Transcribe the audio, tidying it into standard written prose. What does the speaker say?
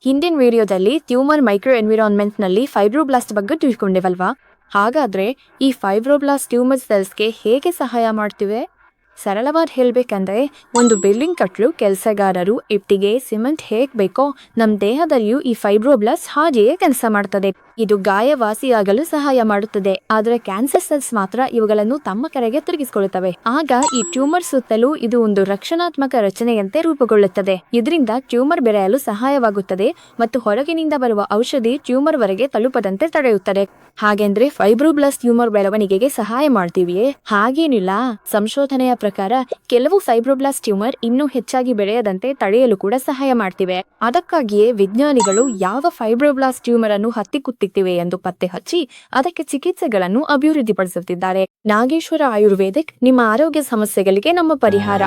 ಹಿಂದಿನ ವಿಡಿಯೋದಲ್ಲಿ tumour micro ಎನ್ವಿರಾನ್ಮೆಂಟ್ನಲ್ಲಿ fibroblast ಬಗ್ಗೆ ತಿಳ್ಕೊಂಡೆವಲ್ವಾ? ಹಾಗಾದ್ರೆ ಈ ಫೈಬ್ರೋಬ್ಲಾಸ್ಟ್ ಟ್ಯೂಮರ್ ಸೆಲ್ಸ್ಗೆ ಹೇಗೆ ಸಹಾಯ ಮಾಡ್ತಿವೆ? ಸರಳವಾಗಿ ಹೇಳಬೇಕಂದ್ರೆ, ಒಂದು ಬಿಲ್ಡಿಂಗ್ ಕಟ್ಟಲು ಕೆಲಸಗಾರರು ಇಟ್ಟಿಗೆ ಸಿಮೆಂಟ್ ಹೇಗೆ ಬೇಕೋ ನಮ್ಮ ದೇಹದಲ್ಲಿಯೂ ಈ ಫೈಬ್ರೋಬ್ಲಾಸ್ಟ್ ಹಾಗೆಯೇ ಕೆಲಸ ಮಾಡ್ತದೆ. ಇದು ಗಾಯವಾಸಿಯಾಗಲು ಸಹಾಯ ಮಾಡುತ್ತದೆ. ಆದರೆ ಕ್ಯಾನ್ಸರ್ ಸೆಲ್ಸ್ ಮಾತ್ರ ಇವುಗಳನ್ನು ತಮ್ಮ ಕಡೆಗೆ ತಿರುಗಿಸಿಕೊಳ್ಳುತ್ತವೆ. ಆಗ ಈ ಟ್ಯೂಮರ್ ಸುತ್ತಲೂ ಇದು ಒಂದು ರಕ್ಷಣಾತ್ಮಕ ರಚನೆಯಂತೆ ರೂಪುಗೊಳ್ಳುತ್ತದೆ. ಇದರಿಂದ ಟ್ಯೂಮರ್ ಬೆಳೆಯಲು ಸಹಾಯವಾಗುತ್ತದೆ ಮತ್ತು ಹೊರಗಿನಿಂದ ಬರುವ ಔಷಧಿ ಟ್ಯೂಮರ್ ವರೆಗೆ ತಲುಪದಂತೆ ತಡೆಯುತ್ತದೆ. ಹಾಗೆಂದ್ರೆ ಫೈಬ್ರೋಬ್ಲಾಸ್ಟ್ ಟ್ಯೂಮರ್ ಬೆಳವಣಿಗೆಗೆ ಸಹಾಯ ಮಾಡ್ತೀವಿಯೇ? ಹಾಗೇನಿಲ್ಲ. ಸಂಶೋಧನೆಯ ಪ್ರಕಾರ ಕೆಲವು ಫೈಬ್ರೋಬ್ಲಾಸ್ಟ್ ಟ್ಯೂಮರ್ ಇನ್ನೂ ಹೆಚ್ಚಾಗಿ ಬೆಳೆಯದಂತೆ ತಡೆಯಲು ಕೂಡ ಸಹಾಯ ಮಾಡ್ತಿವೆ. ಅದಕ್ಕಾಗಿಯೇ ವಿಜ್ಞಾನಿಗಳು ಯಾವ ಫೈಬ್ರೋಬ್ಲಾಸ್ಟ್ ಟ್ಯೂಮರ್ ಅನ್ನು ಹತ್ತಿಕ್ಕುತ್ತಿವೆ ಎಂದು ಪತ್ತೆ ಹಚ್ಚಿ ಅದಕ್ಕೆ ಚಿಕಿತ್ಸೆಗಳನ್ನು ಅಭಿವೃದ್ಧಿಪಡಿಸುತ್ತಿದ್ದಾರೆ. ನಾಗೇಶ್ವರ ಆಯುರ್ವೇದಿಕ್, ನಿಮ್ಮ ಆರೋಗ್ಯ ಸಮಸ್ಯೆಗಳಿಗೆ ನಮ್ಮ ಪರಿಹಾರ.